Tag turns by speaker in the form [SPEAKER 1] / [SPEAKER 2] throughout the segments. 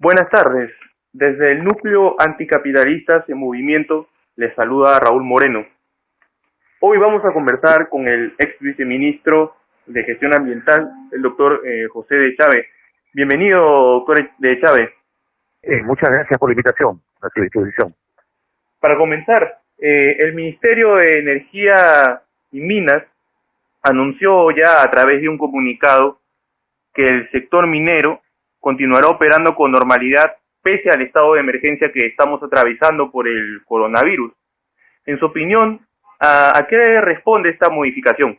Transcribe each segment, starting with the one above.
[SPEAKER 1] Buenas tardes. Desde el Núcleo Anticapitalistas en Movimiento les saluda Raúl Moreno. Hoy vamos a conversar con el ex viceministro de Gestión Ambiental, el doctor José de Chávez. Bienvenido, doctor de Chávez.
[SPEAKER 2] Muchas gracias por la invitación, a su disposición.
[SPEAKER 1] Para comenzar, el Ministerio de Energía y Minas anunció ya a través de un comunicado que el sector minero continuará operando con normalidad pese al estado de emergencia que estamos atravesando por el coronavirus. En su opinión, ¿a qué responde esta modificación?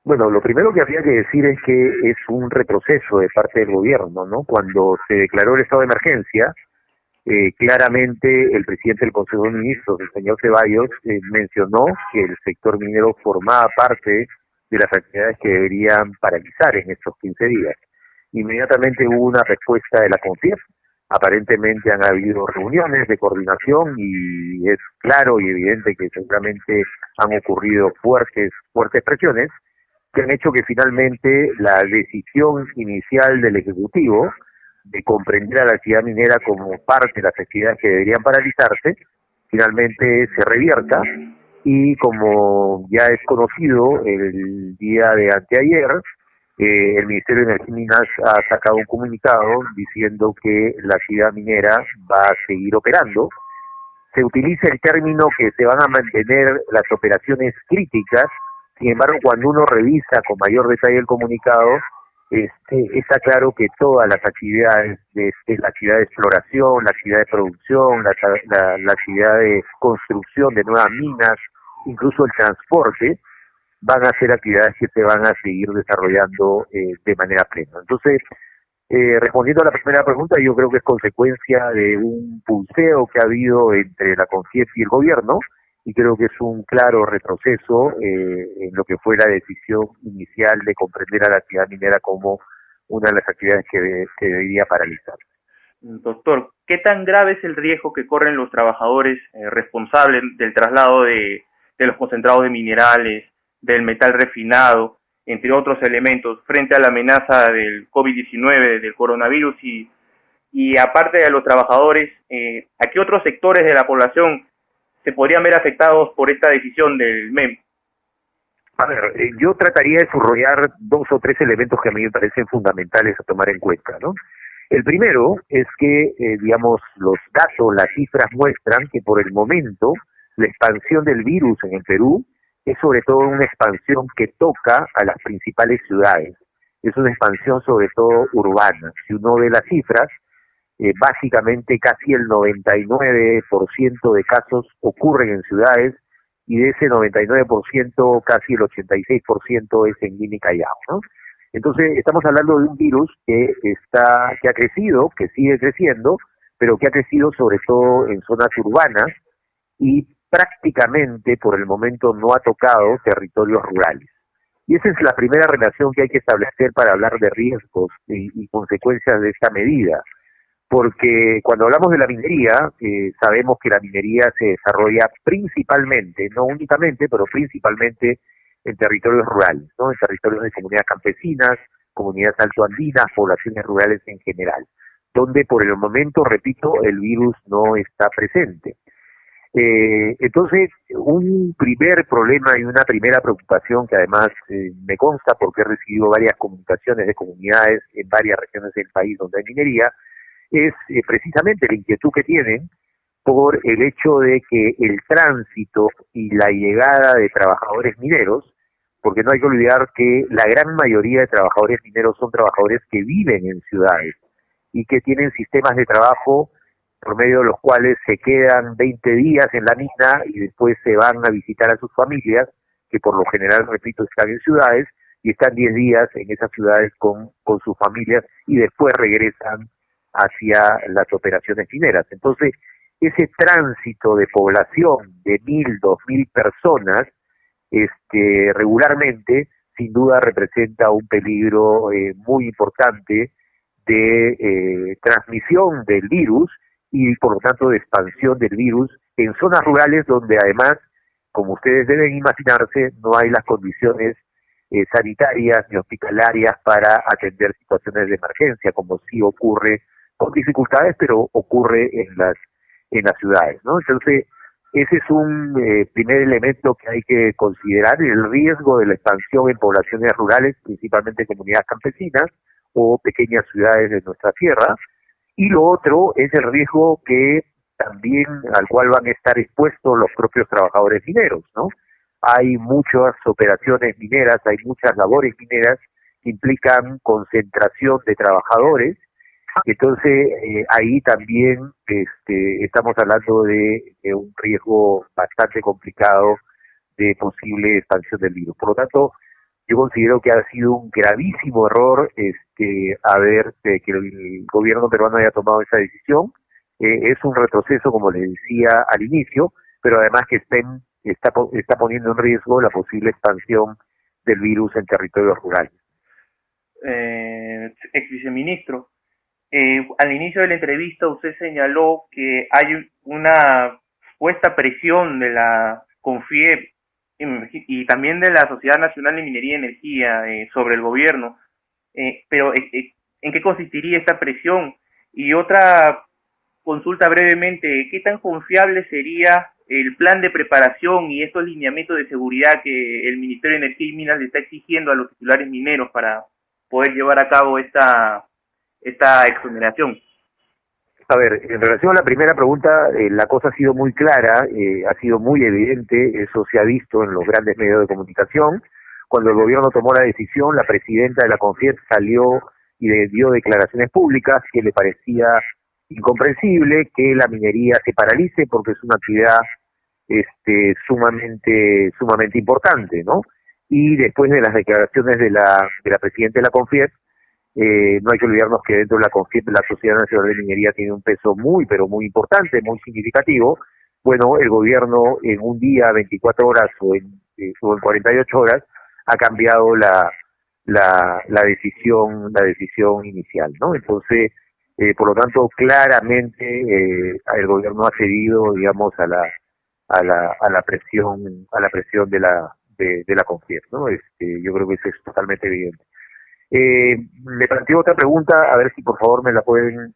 [SPEAKER 2] Bueno, lo primero que habría que decir es que es un retroceso de parte del gobierno, ¿no? Cuando se declaró el estado de emergencia, claramente el presidente del Consejo de Ministros, el señor Ceballos, mencionó que el sector minero formaba parte de las actividades que deberían paralizar en estos 15 días. Inmediatamente hubo una respuesta de la CONFIEP. Aparentemente han habido reuniones de coordinación y es claro y evidente que seguramente han ocurrido fuertes presiones que han hecho que finalmente la decisión inicial del Ejecutivo de comprender a la actividad minera como parte de las actividades que deberían paralizarse, finalmente se revierta y como ya es conocido el día de anteayer, el Ministerio de Energía y Minas ha sacado un comunicado diciendo que la actividad minera va a seguir operando. Se utiliza el término que se van a mantener las operaciones críticas. Sin embargo, cuando uno revisa con mayor detalle el comunicado, está claro que todas las actividades, la actividad de exploración, la actividad de producción, la actividad de construcción de nuevas minas, incluso el transporte, van a ser actividades que se van a seguir desarrollando de manera plena. Entonces, respondiendo a la primera pregunta, yo creo que es consecuencia de un pulseo que ha habido entre la CONFIEP y el gobierno, y creo que es un claro retroceso en lo que fue la decisión inicial de comprender a la actividad minera como una de las actividades que debería paralizar.
[SPEAKER 1] Doctor, ¿qué tan grave es el riesgo que corren los trabajadores responsables del traslado de los concentrados de minerales, del metal refinado, entre otros elementos, frente a la amenaza del COVID-19, del coronavirus y aparte de los trabajadores, ¿a qué otros sectores de la población se podrían ver afectados por esta decisión del MEM?
[SPEAKER 2] A ver, yo trataría de subrayar 2 o 3 elementos que a mí me parecen fundamentales a tomar en cuenta, ¿no? El primero es que, digamos, los datos, las cifras muestran que por el momento la expansión del virus en el Perú es sobre todo una expansión que toca a las principales ciudades. Es una expansión sobre todo urbana. Si uno ve las cifras, básicamente casi el 99% de casos ocurren en ciudades y de ese 99% casi el 86% es en Lima y Callao, ¿no? Entonces estamos hablando de un virus que ha crecido, que sigue creciendo, pero que ha crecido sobre todo en zonas urbanas y prácticamente por el momento no ha tocado territorios rurales. Y esa es la primera relación que hay que establecer para hablar de riesgos y consecuencias de esta medida. Porque cuando hablamos de la minería, sabemos que la minería se desarrolla principalmente, no únicamente, pero principalmente en territorios rurales, ¿no? En territorios de comunidades campesinas, comunidades altoandinas, poblaciones rurales en general, donde por el momento, repito, el virus no está presente. Entonces, un primer problema y una primera preocupación que además me consta porque he recibido varias comunicaciones de comunidades en varias regiones del país donde hay minería, es precisamente la inquietud que tienen por el hecho de que el tránsito y la llegada de trabajadores mineros, porque no hay que olvidar que la gran mayoría de trabajadores mineros son trabajadores que viven en ciudades y que tienen sistemas de trabajo por medio de los cuales se quedan 20 días en la mina y después se van a visitar a sus familias, que por lo general, repito, están en ciudades, y están 10 días en esas ciudades con sus familias y después regresan hacia las operaciones mineras. Entonces, ese tránsito de población de 1.000, 2.000 personas, regularmente, sin duda representa un peligro muy importante de transmisión del virus y por lo tanto de expansión del virus en zonas rurales donde además, como ustedes deben imaginarse, no hay las condiciones sanitarias ni hospitalarias para atender situaciones de emergencia, como sí ocurre con dificultades, pero ocurre en las ciudades, ¿no? Entonces, ese es un primer elemento que hay que considerar, el riesgo de la expansión en poblaciones rurales, principalmente comunidades campesinas o pequeñas ciudades de nuestra tierra. Y lo otro es el riesgo que también al cual van a estar expuestos los propios trabajadores mineros, ¿no? Hay muchas operaciones mineras, hay muchas labores mineras que implican concentración de trabajadores. Entonces, ahí también estamos hablando de un riesgo bastante complicado de posible expansión del virus. Por lo tanto, yo considero que ha sido un gravísimo error que el gobierno peruano haya tomado esa decisión. Es un retroceso, como les decía al inicio, pero además que está poniendo en riesgo la posible expansión del virus en territorios rurales.
[SPEAKER 1] Ex viceministro, al inicio de la entrevista usted señaló que hay una puesta presión de la CONFIEP y también de la Sociedad Nacional de Minería y Energía sobre el gobierno, pero ¿en qué consistiría esta presión? Y otra consulta brevemente, ¿qué tan confiable sería el plan de preparación y estos lineamientos de seguridad que el Ministerio de Energía y Minas le está exigiendo a los titulares mineros para poder llevar a cabo esta exoneración?
[SPEAKER 2] A ver, en relación a la primera pregunta, la cosa ha sido muy clara, ha sido muy evidente, eso se ha visto en los grandes medios de comunicación. Cuando el gobierno tomó la decisión, la presidenta de la CONFIEP salió y dio declaraciones públicas que le parecía incomprensible que la minería se paralice porque es una actividad sumamente importante, ¿no? Y después de las declaraciones de la presidenta de la CONFIEP, no hay que olvidarnos que dentro de la CONFIEP la Sociedad Nacional de Minería tiene un peso muy, pero muy importante, muy significativo. Bueno, el gobierno en un día, 24 horas o en 48 horas ha cambiado la decisión inicial, ¿no? Entonces, por lo tanto, claramente el gobierno ha cedido, digamos, a la presión de la CONFIEP, ¿no? Yo creo que eso es totalmente evidente. Me planteó otra pregunta, a ver si por favor me la pueden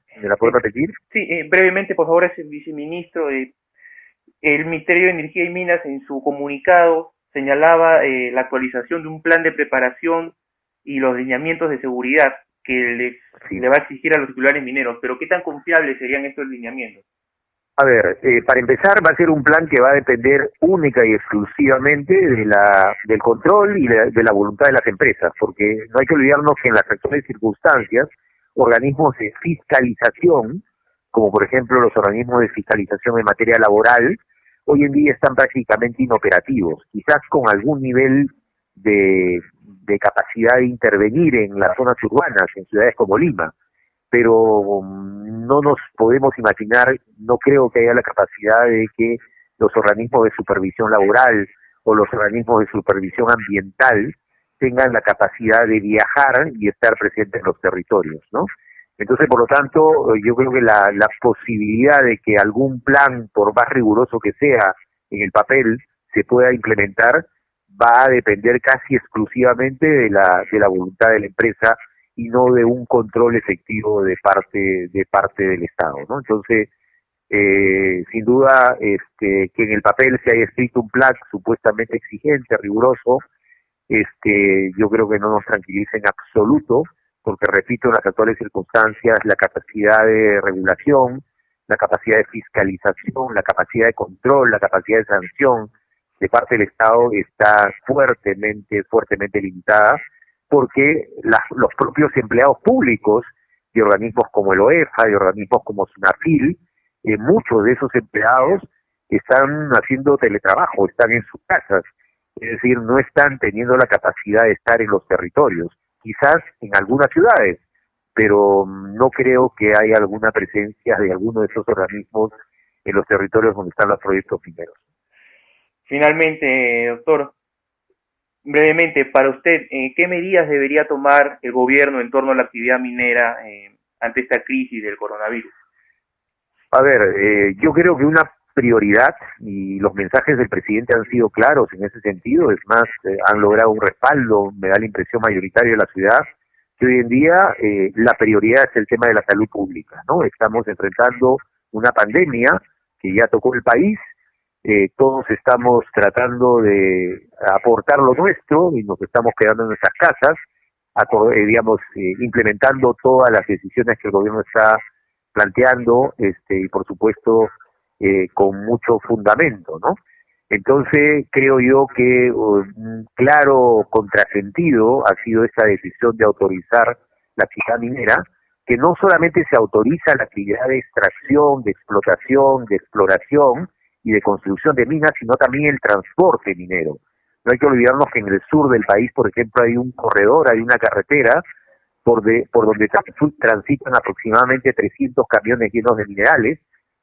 [SPEAKER 2] repetir.
[SPEAKER 1] Sí, brevemente, por favor, es el viceministro. El Ministerio de Energía y Minas en su comunicado señalaba la actualización de un plan de preparación y los lineamientos de seguridad que le va a exigir a los titulares mineros, pero ¿qué tan confiables serían estos lineamientos?
[SPEAKER 2] A ver, para empezar va a ser un plan que va a depender única y exclusivamente del control y de la voluntad de las empresas, porque no hay que olvidarnos que en las actuales circunstancias, organismos de fiscalización, como por ejemplo los organismos de fiscalización en materia laboral, hoy en día están prácticamente inoperativos, quizás con algún nivel de capacidad de intervenir en las zonas urbanas, en ciudades como Lima, pero no nos podemos imaginar, no creo que haya la capacidad de que los organismos de supervisión laboral o los organismos de supervisión ambiental tengan la capacidad de viajar y estar presentes en los territorios, ¿no? Entonces, por lo tanto, yo creo que la posibilidad de que algún plan, por más riguroso que sea en el papel, se pueda implementar, va a depender casi exclusivamente de la voluntad de la empresa y no de un control efectivo de parte del Estado, ¿no? Entonces, sin duda, que en el papel se haya escrito un plan supuestamente exigente, riguroso, yo creo que no nos tranquiliza en absoluto, porque repito, en las actuales circunstancias, la capacidad de regulación, la capacidad de fiscalización, la capacidad de control, la capacidad de sanción de parte del Estado está fuertemente limitada, porque los propios empleados públicos de organismos como el OEFA, de organismos como SUNAFIL, muchos de esos empleados están haciendo teletrabajo, están en sus casas, es decir, no están teniendo la capacidad de estar en los territorios, quizás en algunas ciudades, pero no creo que haya alguna presencia de alguno de esos organismos en los territorios donde están los proyectos mineros.
[SPEAKER 1] Finalmente, doctor, brevemente, para usted, ¿qué medidas debería tomar el gobierno en torno a la actividad minera ante esta crisis del coronavirus?
[SPEAKER 2] A ver, yo creo que una prioridad y los mensajes del presidente han sido claros en ese sentido. Es más, han logrado un respaldo, me da la impresión, mayoritario de la ciudad, que hoy en día la prioridad es el tema de la salud pública, ¿no? Estamos enfrentando una pandemia que ya tocó el país, todos estamos tratando de aportar lo nuestro y nos estamos quedando en nuestras casas, implementando todas las decisiones que el gobierno está planteando, y por supuesto con mucho fundamento, ¿no? Entonces creo yo que un claro contrasentido ha sido esta decisión de autorizar la actividad minera, que no solamente se autoriza la actividad de extracción, de explotación, de exploración y de construcción de minas, sino también el transporte minero. No hay que olvidarnos que en el sur del país, por ejemplo, hay un corredor, hay una carretera por donde transitan aproximadamente 300 camiones llenos de minerales,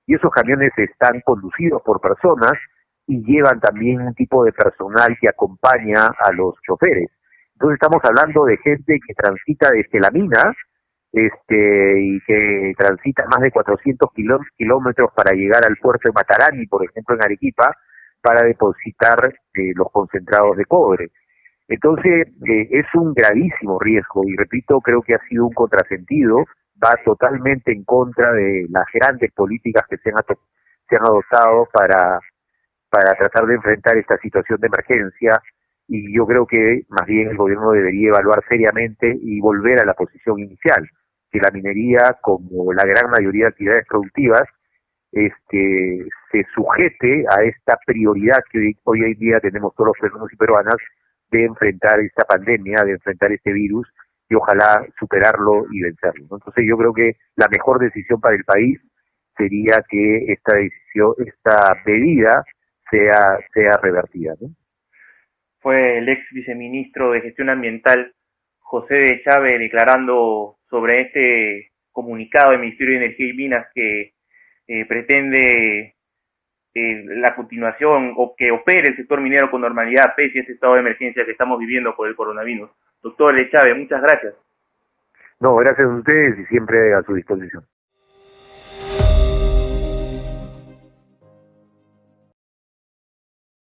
[SPEAKER 2] y esos camiones están conducidos por personas y llevan también un tipo de personal que acompaña a los choferes. Entonces estamos hablando de gente que transita desde la mina, y que transita más de 400 kilómetros para llegar al puerto de Matarani, por ejemplo en Arequipa, para depositar los concentrados de cobre. Entonces es un gravísimo riesgo y repito, creo que ha sido un contrasentido, va totalmente en contra de las grandes políticas que se han adoptado para tratar de enfrentar esta situación de emergencia, y yo creo que más bien el gobierno debería evaluar seriamente y volver a la posición inicial, que la minería, como la gran mayoría de actividades productivas, se sujete a esta prioridad que hoy en día tenemos todos los peruanos y peruanas de enfrentar esta pandemia, de enfrentar este virus y ojalá superarlo y vencerlo, ¿no? Entonces yo creo que la mejor decisión para el país sería que esta medida sea revertida, ¿no?
[SPEAKER 1] Fue el ex viceministro de Gestión Ambiental, José de Chávez, declarando sobre este comunicado del Ministerio de Energía y Minas que pretende la continuación o que opere el sector minero con normalidad pese a este estado de emergencia que estamos viviendo por el coronavirus. Doctor de Chávez, muchas gracias.
[SPEAKER 2] No, gracias a ustedes y siempre a su disposición.